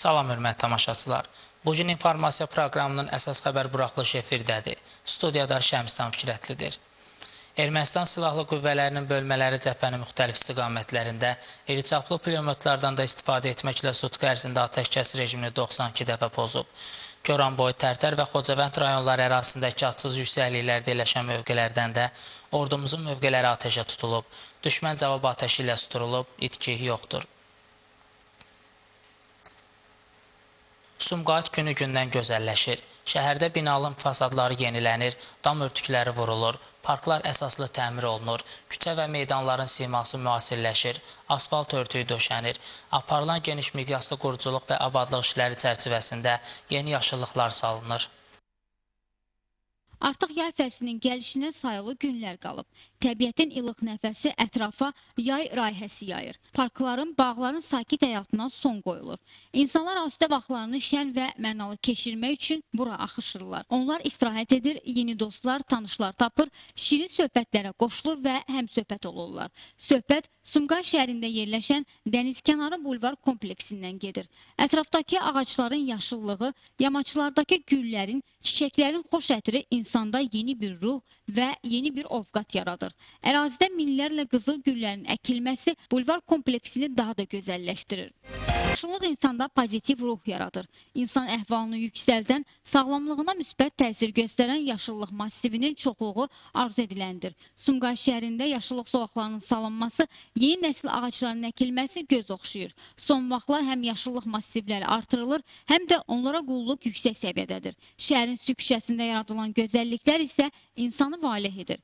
Salam hörmətli tamaşaçılar. Bugün informasiya proqramının əsas xəbər buraxılışı efirdədir. Studiyada Şəmsdən Fikrətlidir. Ermənistan Silahlı Qüvvələrinin bölmələri cəbhənin müxtəlif istiqamətlərində iri-çaplı pulemyotlardan da istifadə etməklə sutq ərzində atəşkəs rejimini 92 dəfə pozub. Goranboy, Tərtər və Xocavənd rayonları ərazisindəki atsız yüksəkliklərdə yerləşən mövqelərdən də ordumuzun mövqeləri atəşə tutulub. Düşmən cavab atəşi ilə susturulub, itki yoxdur. Sumqayıt günü-gündən gözəlləşir. Şəhərdə binalın fasadları yenilənir, dam örtükləri vurulur, parklar əsaslı təmir olunur, küçə və meydanların siması müasirləşir, asfalt örtüyü döşənir. Aparılan geniş miqyaslı quruculuq və abadlıq işləri çərçivəsində yeni yaşıllıqlar salınır. Artıq yay fəslinin gəlişinə sayılı günlər qalıb. Təbiətin ilıq nəfəsi ətrafa yay rayihəsi yayır. Parkların, bağların sakit həyatına son qoyulur. İnsanlar asudə vaxtlarını şən və mənalı keçirmək üçün bura axışırlar. Onlar istirahət edir, yeni dostlar, tanışlar tapır, şirin söhbətlərə qoşulur və həmsöhbət olurlar. Söhbət Sumqayıt şəhərində yerləşən dənizkənarı bulvar kompleksindən gedir. Ətrafdakı ağacların yaşıllığı, yamaçlardakı güllərin, çiçəklərin xoş ətri insanda yeni bir ruh və yeni bir ovqat yaradır. Ərazidə minlərlə qızıl güllərin əkilməsi bulvar kompleksini daha da gözəlləşdirir. Yaşıllıq insanda pozitiv ruh yaradır. İnsan əhvalını yüksəldən, sağlamlığına müsbət təsir göstərən yaşıllıq massivinin çoxluğu arzu ediləndir. Sumqayıt şəhərində yaşıllıq zolaqlarının salınması, yeni nəsil ağacların əkilməsi göz oxşayır. Son vaxtlar həm yaşıllıq massivləri artırılır, həm də onlara qulluq yüksək səviyyədədir. Şəhərin Süd küçəsində yaradılan gözəlliklər isə insanı valeh edir.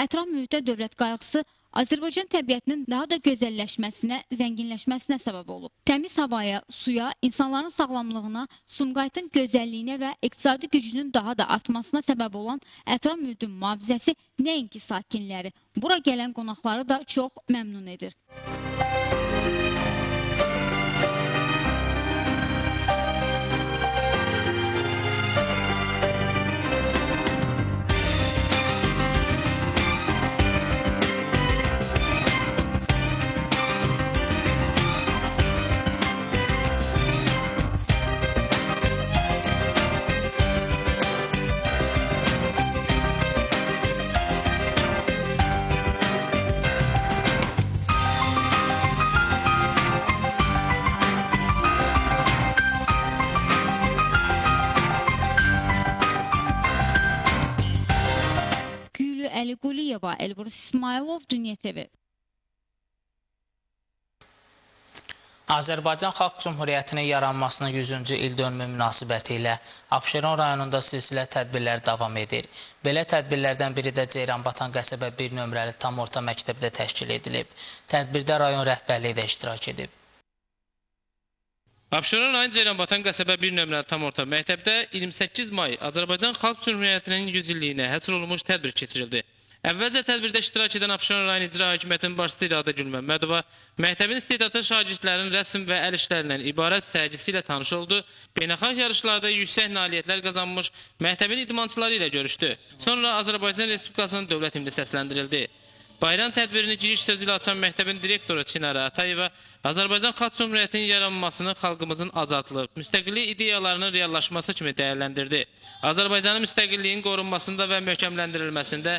Ətraf mühitdə dövlət qayğısı Azərbaycan təbiətinin daha da gözəlləşməsinə, zənginləşməsinə səbəb olub. Təmiz havaya, suya, insanların sağlamlığına, Sumqayıtın gözəlliyinə və iqtisadi gücünün daha da artmasına səbəb olan ətraf mühitin mühafizəsi nəinki sakinləri, bura gələn qonaqları da çox məmnun edir. Əli Quliyeva, Elbrus İsmailov, Dünya TV. Azərbaycan Xalq Cümhuriyyətinin yaranmasının 100-cü il dönümü münasibəti ilə Abşeron rayonunda silsilə tədbirlər davam edir. Belə tədbirlərdən biri də Ceyranbatan qəsəbə 1 nömrəli tam orta məktəbdə təşkil edilib. Tədbirdə rayon rəhbərliyi də iştirak edib. Abşeron rayon Ceyranbatan qəsəbə 1 nömrəli tam orta məktəbdə 28 may Azərbaycan Xalq Cümhuriyyətinin 100 illiyinə həsr olunmuş tədbir keçirildi. Əvvəlcə tədbirdə iştirak edən Abşeron rayon İcra Hakimiyyətinin başçısı İradə Gülməmmədova məktəbin istedadlı şagirdlərin rəsm və əl işlərindən ibarət sərgisi ilə tanış oldu. Beynəlxalq yarışlarda yüksək nailiyyətlər qazanmış məktəbin idmançıları ilə görüşdü. Sonra Azərbaycan Respublikasının dövlət himni səsləndirildi. Bayram tədbirini giriş sözü ilə açan məktəbin direktoru Çinara Atayeva Azərbaycan Xalq Cümhuriyyətinin yaranmasını xalqımızın azadlıq, müstəqillik ideyalarının reallaşması kimi dəyərləndirdi. Azərbaycanın müstəqilliyin qorunmasında və möhkəmləndirilməsində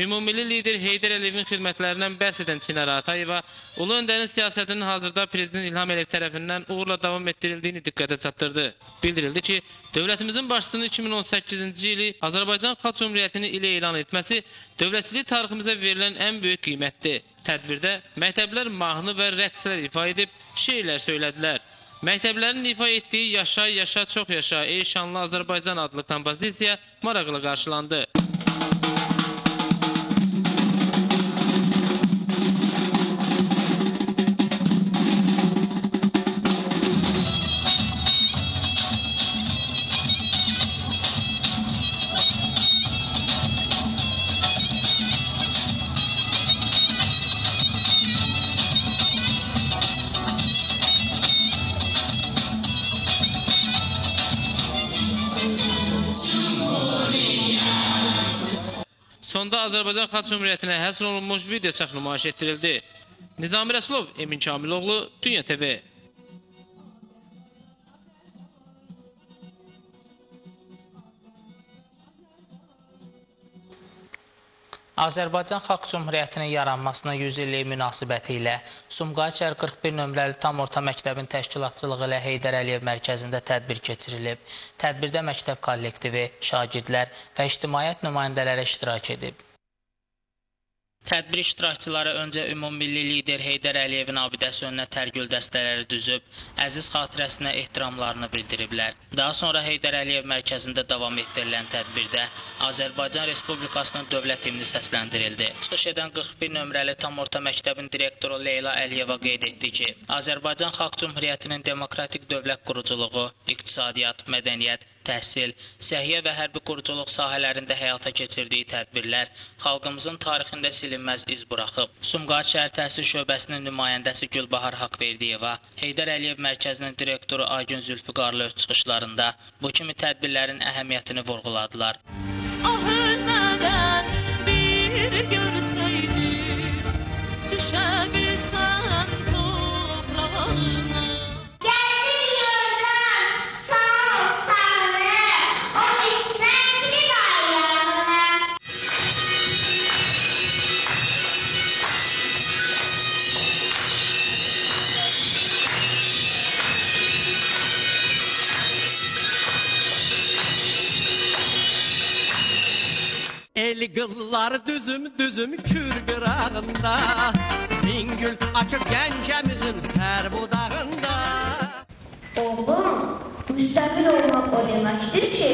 ümumilli lider Heydər Əliyevin xidmətlərindən bəhs edən Çinara Atayeva, Ulu Öndərin siyasətinin hazırda Prezident İlham Əliyev tərəfindən uğurla davam etdirildiyini diqqətə çatdırdı. Bildirildi ki, dövlətimizin başçısının 2018-ci ili Azərbaycan Xalq Cümhuriyyətini ilə elan etməsi dövlətçilik tariximizə verilən ən böyük qiymətdir. Tədbirdə məktəblər mahnı və rəqslər ifa edib şeirlər söylədilər. Məktəblərin ifa etdiyi Yaşa, Yaşa, Çox Yaşa, Ey Şanlı Azərbaycan adlı kompozisiya maraqlı qarşılandı. Sonda Azərbaycan Xalq Cümhuriyyətinə həsr olunmuş video çap nümayiş etdirildi. Nizami Rəsulov, Emin Kamiloğlu, Dünya TV. Azərbaycan Xalq Cümhuriyyətinin yaranmasına 100 illik münasibəti ilə Sumqayıt 41 nömrəli tam orta məktəbin təşkilatçılığı ilə Heydər Əliyev mərkəzində tədbir keçirilib. Tədbirdə məktəb kollektivi, şagirdlər və ictimaiyyət nümayəndələri iştirak edib. Tədbir iştirakçıları öncə ümummilli lider Heydər Əliyevin abidəsi önünə tərgül dəstələri düzüb, əziz xatirəsinə ehtiramlarını bildiriblər. Daha sonra Heydər Əliyev mərkəzində davam etdirilən tədbirdə Azərbaycan Respublikasının dövlət himni səsləndirildi. Çıxış edən 41 nömrəli tam orta məktəbin direktoru Leyla Əliyeva qeyd etdi ki, Azərbaycan Xalq Cümhuriyyətinin demokratik dövlət quruculuğu, iqtisadiyyat, mədəniyyət, təhsil, səhiyyə və hərbi quruculuq sahələrində həyata keçirdiyi tədbirlər xalqımızın tarixində silinməz iz buraxıb. Sumqayıt şəhər təhsil şöbəsinin nümayəndəsi Gülbahar Haqverdiyeva, Heydər Əliyev mərkəzinin direktoru Aygün Zülfüqarlı öz çıxışlarında bu kimi tədbirlərin əhəmiyyətini vurğuladılar. Ah ölmədən bir görsəydim, düşə bilsəm toprağına. El kızlar düzüm kür qırağında, min gül açıb gəncəmizin hər budağında. Oğlum, müstəqil olmaq o deməkdir ki,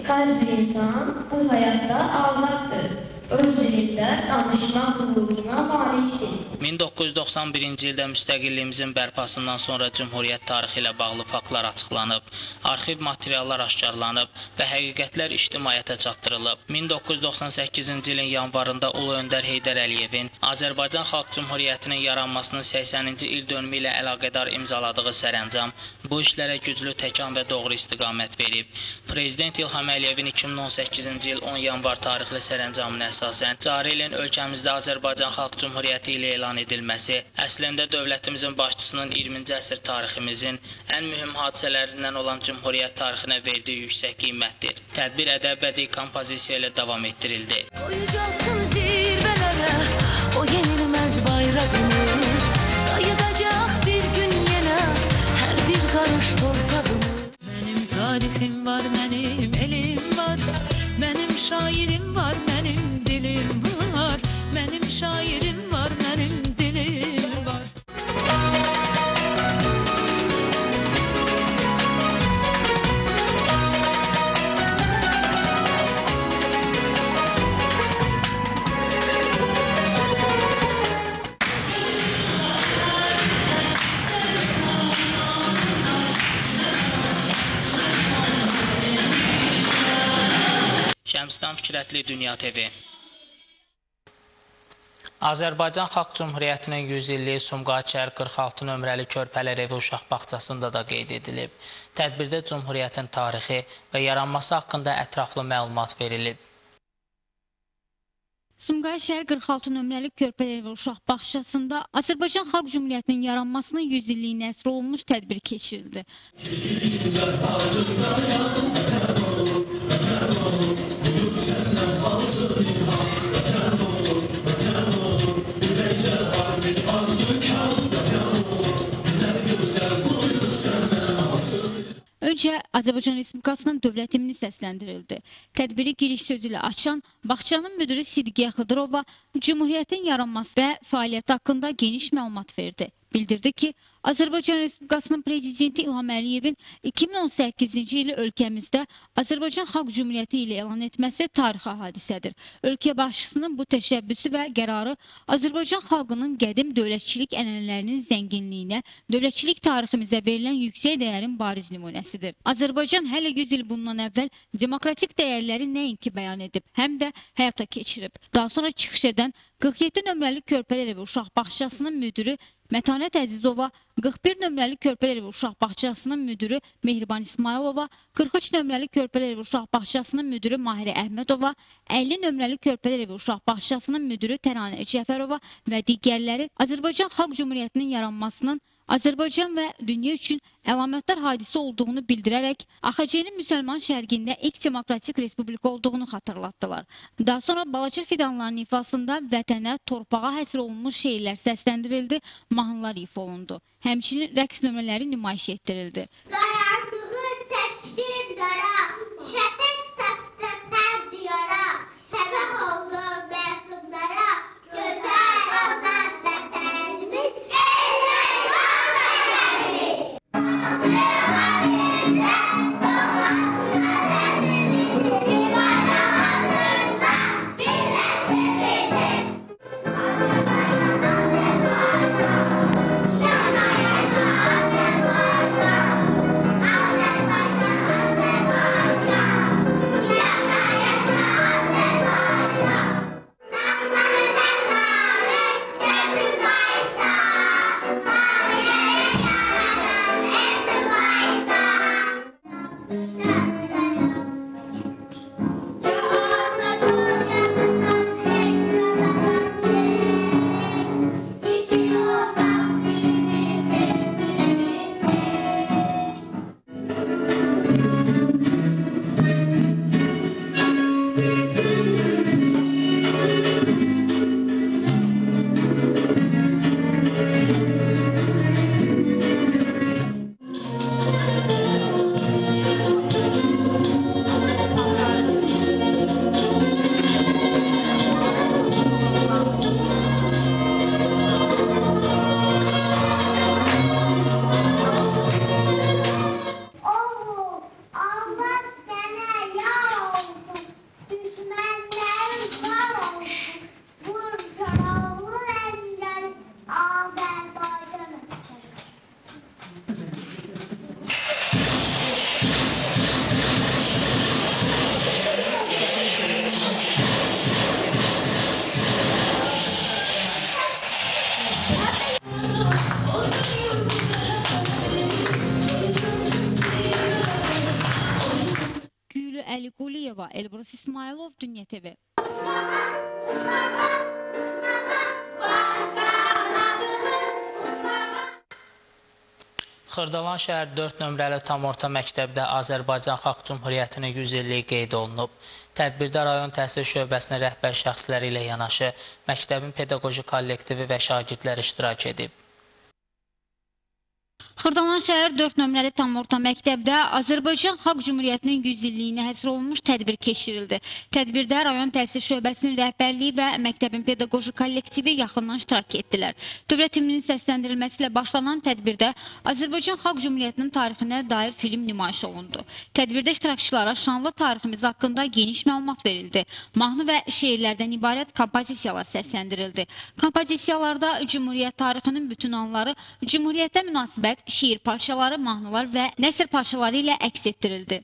hər bir insan bu həyatda azaddır. Öz dilində danışmaq hüququna malikdir. 1991-ci ildə müstəqilliyimizin bərpasından sonra Cümhuriyyət tarixi ilə bağlı faktlar açıqlanıb, arxiv materiallar aşkarlanıb və həqiqətlər ictimaiyyətə çatdırılıb. 1998-ci ilin yanvarında Ulu Öndər Heydər Əliyevin Azərbaycan Xalq Cümhuriyyətinin yaranmasının 80-ci il dönümü ilə əlaqədar imzaladığı sərəncam bu işlərə güclü təkan və doğru istiqamət verib. Prezident İlham Əliyevin 2018-ci il 10 yanvar tarixli sərəncamına əsasən cari ilin ölkəmizdə Azərbaycan Xalq Cümhuriyyəti ilə elan edilməsi əslində dövlətimizin başçısının 20-ci əsr tariximizin ən mühüm hadisələrindən olan Cümhuriyyət tarixinə verdiyi yüksək qiymətdir. Tədbir ədəb-bədii kompozisiya ilə davam etdirildi. Qoyacaqsın zirvələrə o yenilməz bayrağımız, qayıdacaq bir gün yenə hər bir qarış torpağımız. Mənim tarixim var, mənim elim var, mənim şairim var, mənim dilim var, mənim şairim var, mənim dilim var. Şəmsdən Fikrətli, Dünya TV. Azərbaycan Xalq Cümhuriyyətinin 100 illiyi Sumqayıt şəhər 46 nömrəli Körpələr evi uşaq bağçasında da qeyd edilib. Tədbirdə Cümhuriyyətin tarixi və yaranması haqqında ətraflı məlumat verilib. Sumqayıt şəhər 46 nömrəli Körpələr evi uşaq bağçasında Azərbaycan Xalq Cümhuriyyətinin yaranmasının 100 illiyinə həsr olunmuş tədbir keçirildi. Öncə Azərbaycan Respublikasının dövlət himni səsləndirildi. Tədbiri giriş sözü ilə açan bağçanın müdiri Sidqiyə Xıdırova Cümhuriyyətin yaranması və fəaliyyəti haqqında geniş məlumat verdi. Bildirdi ki, Azərbaycan Respublikasının Prezidenti İlham Əliyevin 2018-ci ili ölkəmizdə Azərbaycan Xalq Cümhuriyyəti ilə elan etməsi tarixi hadisədir. Ölkə başçısının bu təşəbbüsü və qərarı Azərbaycan xalqının qədim dövlətçilik ənənələrinin zənginliyinə, dövlətçilik tariximizə verilən yüksək dəyərin bariz nümunəsidir. Azərbaycan hələ 100 il bundan əvvəl demokratik dəyərləri nəinki bəyan edib, həm də həyata keçirib. Daha sonra çıxış edən Təbrizdən 47 nömrəli Körpələr evi uşaq bağçasının müdiri Mətanət Əzizova, 41 nömrəli Körpələr evi uşaq bağçasının müdiri Mehriban İsmailova, 43 nömrəli Körpələr evi uşaq bağçasının müdiri Mahirə Əhmədova, 50 nömrəli Körpələr evi uşaq bağçasının müdiri Təranə Cəfərova və digərləri Azərbaycan Xalq Cümhuriyyətinin yaranmasının Azərbaycan və dünya üçün əlamətdar hadisə olduğunu bildirərək AXC-nin müsəlman şərqində ilk demokratik respublika olduğunu xatırlatdılar. Daha sonra balaca fidanların ifasında vətənə, torpağa həsr olunmuş şeirlər səsləndirildi, mahnılar ifa olundu. Həmçinin rəqs nömrələri nümayiş etdirildi. Dayandığı çəkdir dara, şəfək saçsın hər diyara, səbəb oldu məsumlara, gözəl azad vətənimiz, Əli Quliyeva, Elbrus İsmailov, Dünya TV. Xırdalan şəhər 4 nömrəli tam orta məktəbdə Azərbaycan Xalq Cümhuriyyətinin 100 illiyi qeyd olunub. Tədbirdə rayon təhsil şöbəsinin rəhbər şəxsləri ilə yanaşı məktəbin pedaqoji kollektivi və şagirdlər iştirak edib. Xırdalan şəhər 4 nömrəli tam orta məktəbdə Azərbaycan Xalq Cümhuriyyətinin 100 illiyinə həsr olunmuş tədbir keçirildi. Tədbirdə rayon təhsil şöbəsinin rəhbərliyi və məktəbin pedaqoji kollektivi yaxından iştirak etdilər. Dövlət himninin səsləndirilməsi ilə başlanan tədbirdə Azərbaycan Xalq Cümhuriyyətinin tarixinə dair film nümayiş olundu. Tədbirdə iştirakçılara şanlı tariximiz haqqında geniş məlumat verildi. Mahnı və şeirlərdən ibarət kompozisiyalar səsləndirildi. Kompozisiyalarda Cümhuriyyət tarixinin bütün anları, Cümhuriyyətə münasibət, şiir parçaları, mahnılar və nəsr parçaları ilə əks etdirildi.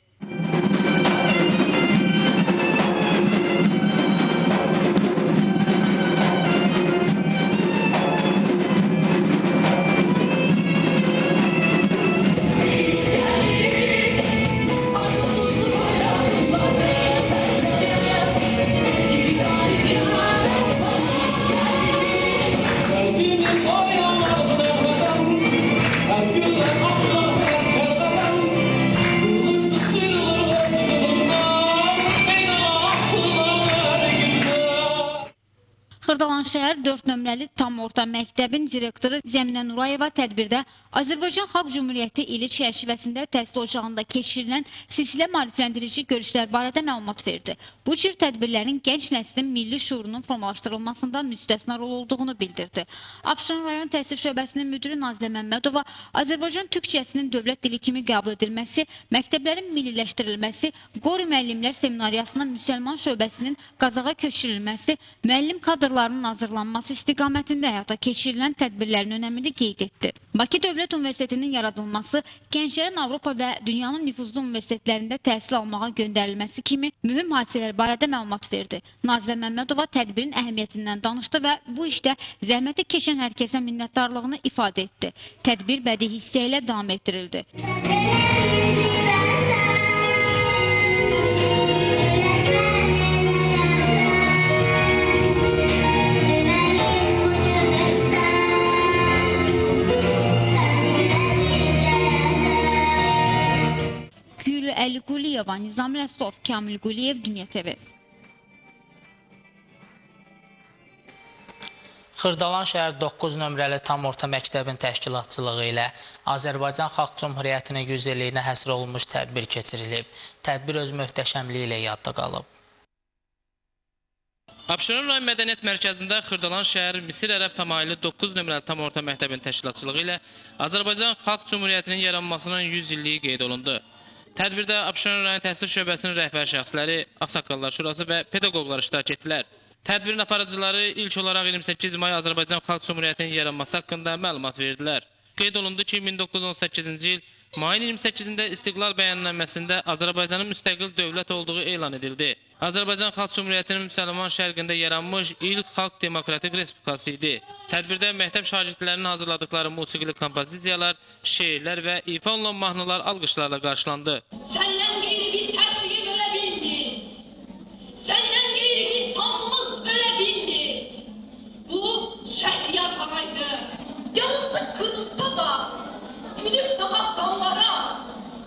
Xırdalan şəhər 4 nömrəli tam orta məktəbin direktoru Zəminə Nurayeva tədbirdə Azərbaycan Xalq Cümhuriyyəti ili çərçivəsində təhsil ocağında keçirilən silsilə maarifləndirici görüşlər barədə məlumat verdi. Bu cür tədbirlərin gənc nəslin milli şuurunun formalaşdırılmasında müstəsna rol olduğunu bildirdi. Abşeron rayon təhsil şöbəsinin müdiri Nazilə Məmmədova Azərbaycan türkçəsinin dövlət dili kimi qəbul edilməsi, məktəblərin milliləşdirilməsi, Qori müəllimlər seminariyasının müsəlman şöbəsinin Qazaxa köçürülməsi, müəllim kadrları kadrlarının hazırlanması istiqamətində həyata keçirilən tədbirlərin önəmini qeyd etdi. Bakı Dövlət Universitetinin yaradılması, gənclərin Avropa və dünyanın nüfuzlu universitetlərində təhsil almağa göndərilməsi kimi mühüm hadisələr barədə məlumat verdi. Nazilə Məmmədova tədbirin əhəmiyyətindən danışdı və bu işdə zəhməti keçən hər kəsə minnətdarlığını ifadə etdi. Tədbir bədii hissə ilə davam etdirildi. Gülü Əli Quliyeva, Nizami Rəsulov, Kamil Quliyev, Dünya TV. Xırdalan şəhər 9 nömrəli tam orta məktəbin təşkilatçılığı ilə Azərbaycan Xalq Cümhuriyyətinin 100 illiyinə həsr olunmuş tədbir keçirilib. Tədbir öz möhtəşəmliyi ilə yadda qalıb. Abşeron rayon Mədəniyyət Mərkəzində Xırdalan şəhər Misir ərəb təmayüllü 9 nömrəli tam orta məktəbin təşkilatçılığı ilə Azərbaycan Xalq Cümhuriyyətinin yaranmasının 100 illiyi qeyd olundu. Tədbirdə Abşeron rayon təhsil şöbəsinin rəhbər şəxsləri, Ağsaqqallar Şurası və pedaqoqlar iştirak etdilər. Tədbirin aparıcıları ilk olaraq 28 may Azərbaycan Xalq Cümhuriyyətinin yaranması haqqında məlumat verdilər. Qeyd olundu ki, 1918-ci il mayın 28-də İstiqlal bəyannaməsində Azərbaycanın müstəqil dövlət olduğu elan edildi. Azərbaycan Xalq Cümhuriyyətinin müsəlman şərqində yaranmış ilk xalq demokratik respublikası idi. Tədbirdə məktəb şagirdlərinin hazırladıkları musiqili kompozisiyalar, şeirlər və ifa olunan mahnılar alqışlarla qarşılandı. Səndən qeyri biz hər şeyi ölə bildik. Səndən qeyri biz hamımız ölə bildik. Bu şəhriyar haraydı. Yarısı qızılsa da, gülüb daha qanlara,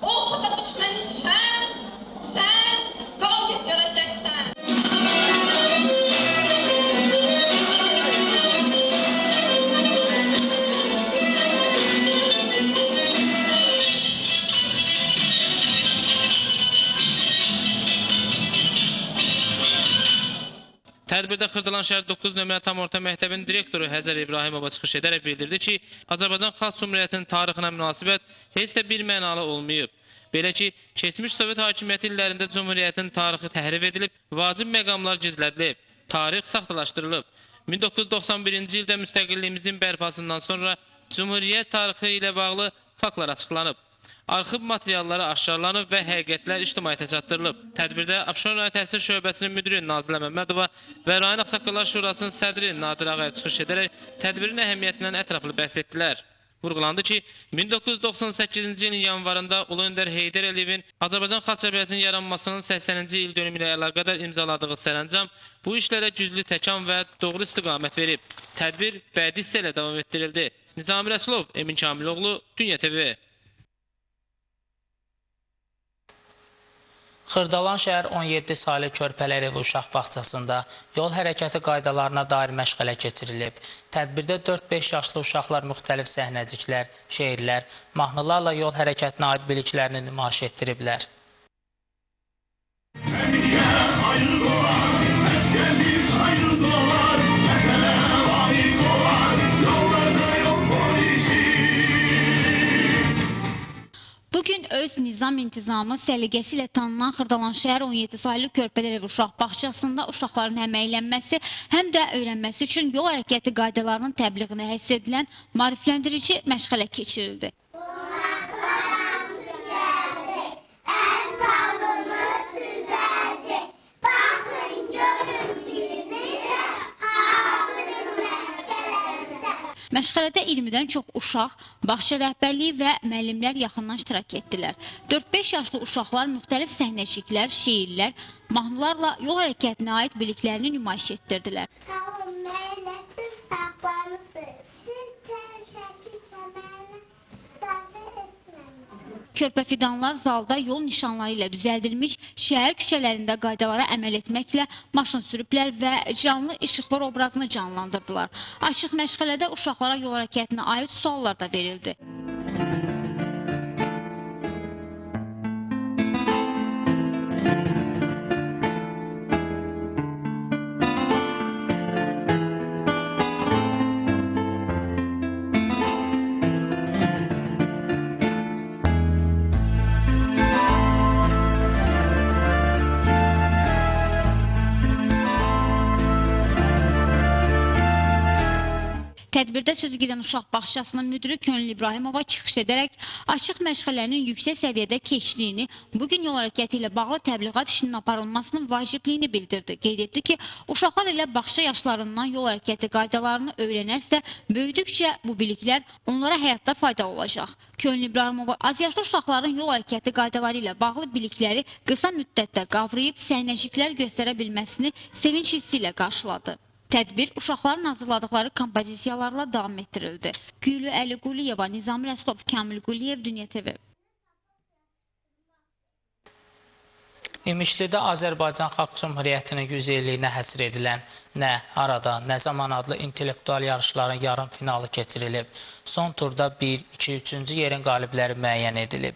olsa da düşməni sən qalib görəcəksən. Tədbirdə Xırdalan şəhər 9 nömrəli tam orta məktəbin direktoru Həcər İbrahimova çıxış edərək bildirdi ki, Azərbaycan Xalq Cümhuriyyətinin tarixinə münasibət heç də bir mənalı olmayıb. Belə ki, keçmiş Sovet hakimiyyəti illərində Cümhuriyyətin tarixi təhrif edilib, vacib məqamlar gizlədilib, tarix saxtalaşdırılıb. 1991-ci ildə müstəqilliyimizin bərpasından sonra Cümhuriyyət tarixi ilə bağlı faktlar açıqlanıb. Arxiv materialları aşkarlanıb və həqiqətlər ictimaiyyətə çatdırılıb. Tədbirdə Abşeron rayon təhsil şöbəsinin müdiri Nazilə Məmmədova və rayon Ağsaqqallar Şurasının sədri Nadir Ağayev çıxış edərək tədbirin əhəmiyyətindən ətraflı bəhs etdilər. Vurğulandı ki, 1998-ci ilin yanvarında Ulu Öndər Heydər Əliyevin Azərbaycan Xalq Cəbhəsinin yaranmasının 80-ci il dönümü ilə əlaqədar imzaladığı sərəncam bu işlərə güclü təkan və doğru istiqamət verib. Tədbir bədii hissə ilə davam etdirildi. Nizami Rəsulov, Emin Kamiloğlu, Dünya TV. Xırdalan şəhər 17 saylı Körpələr evi uşaq bağçasında yol hərəkəti qaydalarına dair məşğələ keçirilib. Tədbirdə 4-5 yaşlı uşaqlar müxtəlif səhnəciklər, şeirlər, mahnılarla yol hərəkətinə aid biliklərini nümayiş etdiriblər. Bugün öz nizam intizamı səliqəsi ilə tanınan Xırdalan şəhər 17 saylı Körpələr evi uşaq bağçasında uşaqların həm əylənməsi, həm də öyrənməsi üçün yol hərəkəti qaydalarının təbliğinə həsr edilən maarifləndirici məşğələ keçirildi. Məşğələdə 20-dən çox uşaq, bağça rəhbərliyi və müəllimlər yaxından iştirak etdilər. 4-5 yaşlı uşaqlar müxtəlif səhnəciklər, şeirlər, mahnılarla yol hərəkətinə aid biliklərini nümayiş etdirdilər. Sağ olun, mənə siz saxlamısınız. Siz təşəkkür kəmərini istifadə etməmisiniz. Körpə fidanlar zalda yol nişanları ilə düzəldilmiş şəhər küçələrində qaydalara əməl etməklə maşın sürüblər və canlı işıqlar obrazını canlandırdılar. Açıq məşğələdə uşaqlara yol hərəkətinə aid suallar da verildi. Tədbirdə sözü gedən uşaq bağçasının müdiri Könül İbrahimova çıxış edərək açıq məşğələlərinin yüksək səviyyədə keçdiyini, bugün yol hərəkəti ilə bağlı təbliğat işinin aparılmasının vacibliyini bildirdi. Qeyd etdi ki, uşaqlar ilə bağça yaşlarından yol hərəkəti qaydalarını öyrənərsə, böyüdükcə bu biliklər onlara həyatda faydalı olacaq. Könül İbrahimova azyaşlı uşaqların yol hərəkəti qaydaları ilə bağlı bilikləri qısa müddətdə qavrayıb səhnəciklər göstərə bilməsini sevinç hissi ilə qarşıladı. Tədbir uşaqların hazırladıkları kompozisiyalarla davam etdirildi. Gülü Əli Quliyeva, Nizami Rəstov, Kamil Quliyev, Dünya TV. İmişlidə Azərbaycan Xalq Cümhuriyyətinin 100 illiyinə həsr edilən Nə, Harada, Nə zaman adlı intellektual yarışların yarım finalı keçirilib. Son turda 1, 2, 3-cü yerin qalibləri müəyyən edilib.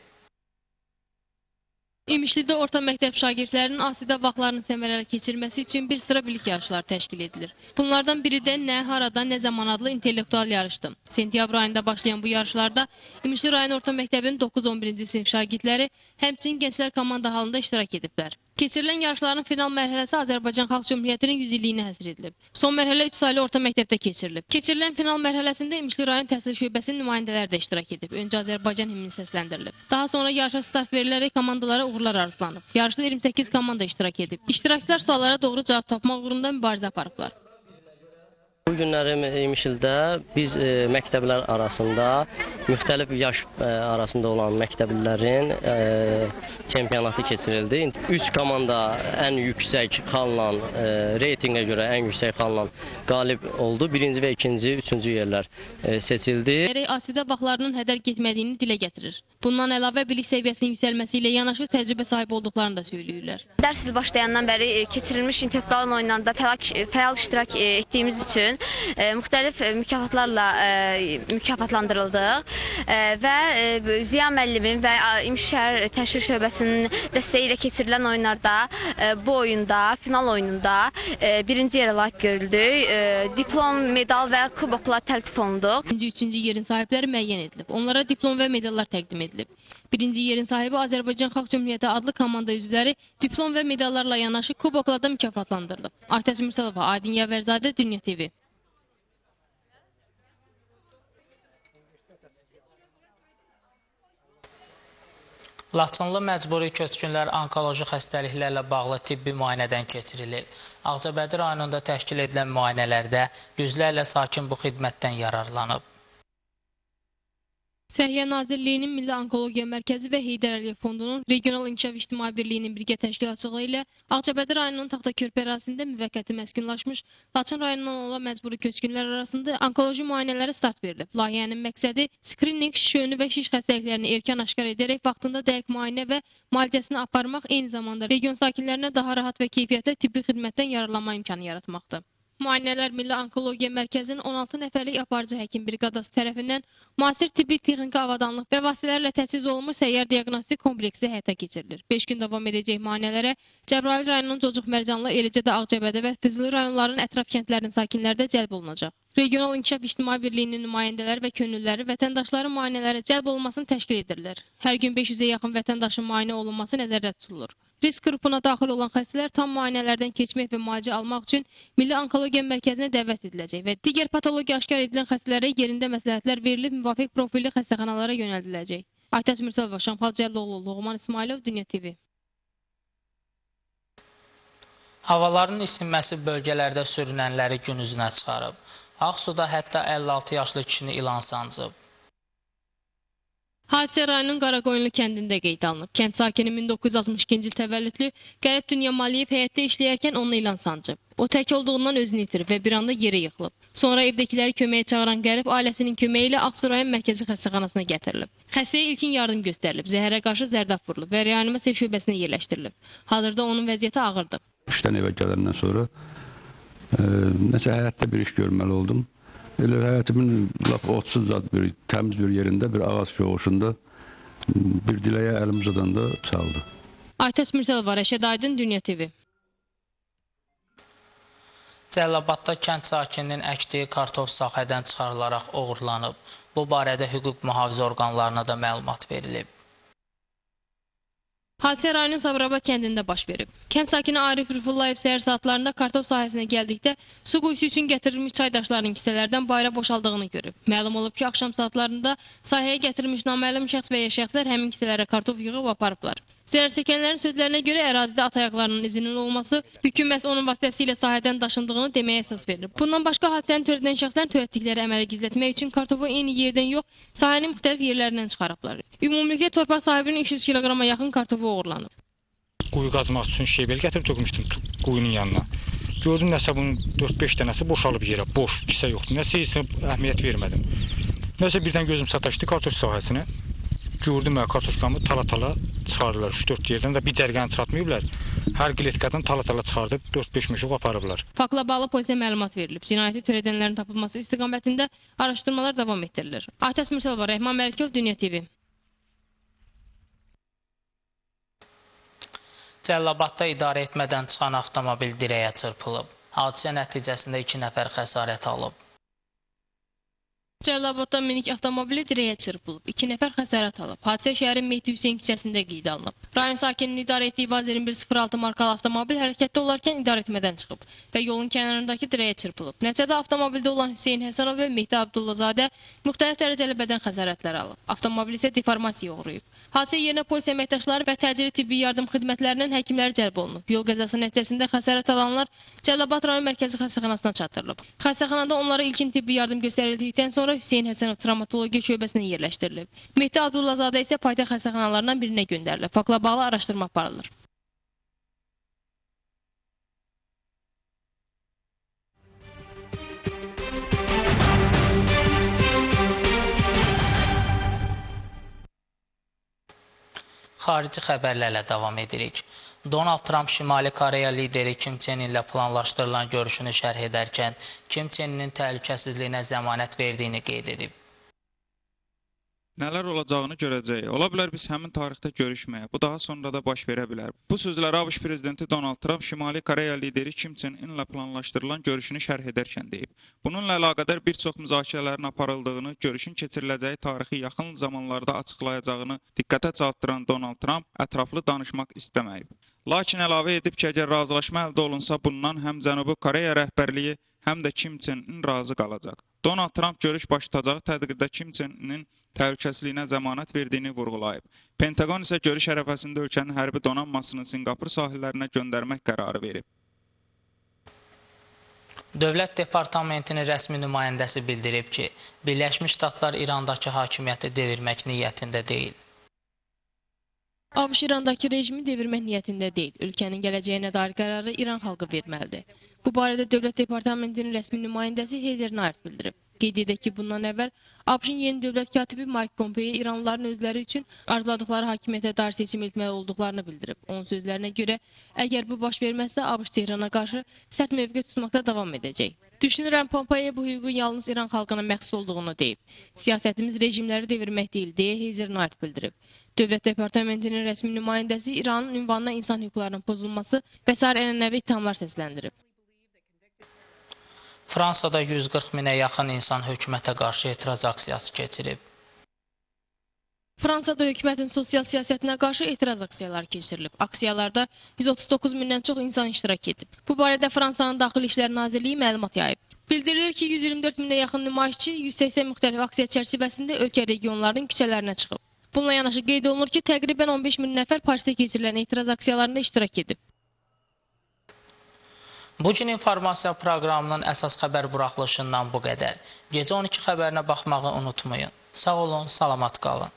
İmişlidə orta məktəb şagirdlərinin asidə vaxtlarını səmərəli keçirməsi üçün bir sıra bilik yarışları təşkil edilir. Bunlardan biri də Nə, Harada, Nə zaman adlı intellektual yarışdır. Sentyabr ayında başlayan bu yarışlarda İmişli rayon orta məktəbinin 9-11-ci sinif şagirdləri həmçinin gənclər komanda halında iştirak ediblər. Keçirilən yarışların final mərhələsi Azərbaycan Xalq Cümhuriyyətinin 100 illiyinə həsr edilib. Son mərhələ 3 saylı orta məktəbdə keçirilib. Keçirilən final mərhələsində İmişli rayon təhsil şöbəsinin nümayəndələri də iştirak edib. Öncə Azərbaycan himni səsləndirilib. Daha sonra yarışa start verilərək komandalara uğurlar arzulanıb. Yarışda 28 komanda iştirak edib. İştirakçılar suallara doğru cavab tapmaq uğrunda mübarizə aparıblar. Bu günləri İmişlidə biz məktəblər arasında, müxtəlif yaş arasında olan məktəblilərin çempionatı keçirildi. 3 komanda ən yüksək xalla, reytinqə görə ən yüksək xalla qalib oldu. Birinci və ikinci, üçüncü yerlər seçildi. Asidə vaxtlarının hədər getmədiyini dilə gətirir. Bundan əlavə bilik səviyyəsinin yüksəlməsi ilə yanaşı təcrübə sahibi olduqlarını da söyləyirlər. Dərs il başlayandan bəri keçirilmiş intellektual oyunlarında fəal iştirak etdiyimiz üçün müxtəlif mükafatlarla mükafatlandırıldıq və Ziya müəllimin və İmiş şəhər təşkil şöbəsinin dəstəyi ilə keçirilən oyunlarda bu oyunda, final oyununda birinci yerə layiq görüldük. Diplom, medal və kubokla təltif olunduq. İkinci, üçüncü yerin sahibləri müəyyən edilib. Onlara diplom və medallar təqdim edilib. Birinci yerin sahibi Azərbaycan Xalq Cümhuriyyəti adlı komanda üzvləri diplom və medallarla yanaşı kubokla da mükafatlandırılıb. Aytəz Mürsəlova, Aydın Yavərzadə, Dünya TV. Laçınlı məcburi köçkünlər onkoloji xəstəliklərlə bağlı tibbi müayinədən keçirilir. Ağcabədi rayonunda təşkil edilən müayinələrdə yüzlərlə sakin bu xidmətdən yararlanıb. Səhiyyə Nazirliyinin Milli Onkologiya Mərkəzi və Heydər Əliyev Fondunun Regional İnkişaf İctimai Birliyinin birgə təşkilatçılığı ilə Ağcabədi rayonunun Taxtakörpə ərazisində müvəqqəti məskunlaşmış Laçın rayonundan olan məcburi köçkünlər arasında onkoloji müayinələrə start verilib. Layihənin məqsədi skrininq, şişönü və şiş xəstəliklərini erkən aşkar edərək vaxtında dəqiq müayinə və müalicəsini aparmaq, eyni zamanda region sakinlərinə daha rahat və keyfiyyətli tibbi xidmətdən yararlanma imkanı yaratmaqdır. Müayinələr Milli Onkologiya Mərkəzinin 16 nəfərlik aparıcı həkim briqadası tərəfindən müasir tibbi texniki avadanlıq və vasitələrlə təchiz olunmuş səyyar diaqnostik kompleksi həyata keçirilir. 5 gün davam edəcək müayinələrə Cəbrayıl rayonunun Cocuq Mərcanlı, eləcə də Ağcabədi və Füzuli rayonlarının ətraf kəndlərinin sakinləri də cəlb olunacaq. Regional İnkişaf İctimai Birliyinin nümayəndələri və könüllüləri vətəndaşların müayinələrə cəlb olunmasını təşkil edirlər. Hər gün 500-ə yaxın vətəndaşın müayinə olunması nəzərdə tutulur. Risk qrupuna daxil olan xəstələr tam müayinələrdən keçmək və müalicə almaq üçün Milli Onkologiya Mərkəzinə dəvət ediləcək və digər patologiya aşkar edilən xəstələrə yerində məsləhətlər verilib müvafiq profilli xəstəxanalara yönəldiləcək. Aytəz Mürsəlova, Şamxal Cəlloğlu, Loğman İsmailov, Dünya TV. Havaların isinməsi bölgələrdə sürünənləri gün üzünə çıxarıb. Ağsuda hətta 56 yaşlı kişini ilan sancıb. Hadisə rayonun Qaraqoyunlu kəndində qeyd alınıb. Kənd sakini 1962-ci il təvəllüdlü Qərib Dünya Maliyev həyətdə işləyərkən onu ilan sancıb. O tək olduğundan özünü itirib və bir anda yerə yıxılıb. Sonra evdəkiləri köməyə çağıran Qərib ailəsinin köməyi ilə Ağsu rayon mərkəzi xəstəxanasına gətirilib. Xəstəyə ilkin yardım göstərilib, zəhərə qarşı zərdab vurulub və reanimasiya şöbəsinə yerləşdirilib. Hazırda onun vəziyyəti ağırdır. İşdən evə gələndən sonra nəsə həyatda bir iş görməli oldum. Elə həyatımın lap otsuz bir təmiz bir yerində bir ağac yoğuşunda bir diləyə əlim uzadanda çaldı. Aytəz Mürsəlova, Rəşəd Aydın, Dünya TV. Cəlilabadda kənd sakininin əkdiyi kartof sahədən çıxarılaraq oğurlanıb. Bu barədə hüquq mühafizə orqanlarına da məlumat verilib. Hadisə rayonun Sabirabad kəndində baş verib. Kənd sakini Arif Rüfullayev səhər saatlarında kartof sahəsinə gəldikdə su quyusu üçün gətirilmiş çaydaşların kisələrdən bayıra boşaldığını görüb. Məlum olub ki, axşam saatlarında sahəyə gətirilmiş naməlum şəxs və ya şəxslər həmin kisələrə kartof yığıb aparıblar. Zərərçəkənlərin sözlərinə görə ərazidə at ayaqlarının izinin olması yükün məhz onun vasitəsilə sahədən daşındığını deməyə əsas verir. Bundan başqa hadisəni törədən şəxslər törətdikləri əməli gizlətmək üçün kartofu eyni yerdən yox, sahənin müxtəlif yerlərindən çıxarıblar. Ümumilikdə torpaq sahibinin 300 kiloqrama yaxın kartofu oğurlanıb. Quyu qazmaq üçün şeybel gətirib tökmüşdüm quyunun yanına. Gördüm nəsə bunun 4-5 dənəsi boşalıb yerə, boş, kisə yoxdur. Nəsə isə əhəmiyyət vermədim. Nəsə birdən gözüm sataşdı kartof sahəsinə. Gördüm mən kartofkamı tala-tala çıxardılar. 3-4 yerdən də bir cərgəni çıxartmayıblar. Hər qiletkadan tala-tala çıxardıb 4-5 meşuq aparıblar. Faktla bağlı polisə məlumat verilib. Cinayəti törədənlərin tapılması istiqamətində araşdırmalar davam etdirilir. Aytəs Mürsəlova, Rəhman Məlikov, Dünya TV. Cəllabadda idarə etmədən çıxan avtomobil dirəyə çırpılıb. Hadisə nəticəsində 2 nəfər xəsarət alıb. Cəllabadda minik avtomobili dirəyə çırpılıb. 2 nəfər xəsarət alıb. Hadisə şəhərin Mehdi Hüseyn küçəsində qeydə alınıb. Rayon sakininin idarə etdiyi Vaz 2106 markalı avtomobil hərəkətdə olarkən idarə etmədən çıxıb və yolun kənarındakı dirəyə çırpılıb. Nəticədə avtomobildə olan Hüseyn Həsənov və Mehdi Abdullazadə müxtəlif dərəcəli bədən xəsarətləri alıb. Avtomobil isə deformasiya uğrayıb. Hadisə yerinə polis əməkdaşları və təcili tibbi yardım xidmətlərinin həkimləri cəlb olunub. Yol qəzası nəticəsində xəsarət alanlar Cəllabad rayon mərkəzi xəstəxanasına çatdırılıb. Xəstəxanada onlara ilkin tibbi yardım göstərildikdən sonra Hüseyn Həsənov travmatologiya şöbəsinə yerləşdirilib. Mehdi Abdullazadə isə paytaxt xəstəxanalarından birinə göndərilib. Faktla bağlı araşdırma aparılır. Xarici xəbərlərlə davam edirik. Donald Trump Şimali Koreya lideri Kim Chen İn ilə planlaşdırılan görüşünü şərh edərkən Kim Chen İnin təhlükəsizliyinə zəmanət verdiyini qeyd edib. Nələr olacağını görəcəyik. Ola bilər biz həmin tarixdə görüşməyə. Bu daha sonra da baş verə bilər. Bu sözləri ABŞ prezidenti Donald Trump Şimali Koreya lideri Kim Chen İn ilə planlaşdırılan görüşünü şərh edərkən deyib. Bununla əlaqədar bir çox müzakirələrin aparıldığını, görüşün keçiriləcəyi tarixi yaxın zamanlarda açıqlayacağını diqqətə çatdıran Donald Trump ətraflı danışmaq istəməyib. Lakin əlavə edib ki, əgər razılaşma əldə olunsa, bundan həm Cənubi Koreya rəhbərliyi, həm də Kim Chen İn razı qalacaq. Donald Trump görüş baş tutacağı təqdirdə Kim Chen İnin təhlükəsizliyinə zəmanət verdiyini vurğulayıb. Pentagon isə görüş ərəfəsində ölkənin hərbi donanmasını Sinqapur sahillərinə göndərmək qərarı verib. Dövlət Departamentinin rəsmi nümayəndəsi bildirib ki, Birləşmiş Ştatlar İrandakı hakimiyyəti devirmək niyyətində deyil. ABŞ İrandakı rejimi devirmək niyyətində deyil. Ölkənin gələcəyinə dair qərarı İran xalqı verməlidir. Bu barədə Dövlət Departamentinin rəsmi nümayəndəsi Hezer Nayert bildirib. Qeyd edək ki, bundan əvvəl ABŞ-ın yeni dövlət katibi Mike Pompeo İranlıların özləri üçün arzuladıkları hakimiyyətə dair seçim etməli olduqlarını bildirib. Onun sözlərinə görə, əgər bu baş verməzsə, ABŞ Tehrana qarşı sərt mövqe tutmaqda davam edəcək. Düşünürəm, Pompeo bu hüququn yalnız İran xalqına məxsus olduğunu deyib. Siyasətimiz rejimləri devirmək deyil, deyə Hezer Nayert bildirib. Dövlət Departamentinin rəsmi nümayəndəsi İranın ünvanına insan hüquqlarının pozulması və sair ənənəvi ithamlar səsləndirib. Fransada 140 minə yaxın insan hökumətə qarşı etiraz aksiyası keçirib. Fransada hökumətin sosial siyasətinə qarşı etiraz aksiyaları keçirilib. Aksiyalarda 139 mindən çox insan iştirak edib. Bu barədə Fransanın Daxili İşlər Nazirliyi məlumat yayıb. Bildirilir ki, 124 minə yaxın nümayişçi 180 müxtəlif aksiya çərçivəsində ölkə regionlarının küçələrinə çıxıb. Bununla yanaşı qeyd olunur ki, təqribən 15 min nəfər Parisdə keçirilən etiraz aksiyalarında iştirak edib. Bugün informasiya proqramının əsas xəbər buraxılışından bu qədər. Gecə 12 xəbərinə baxmağı unutmayın. Sağ olun, salamat qalın.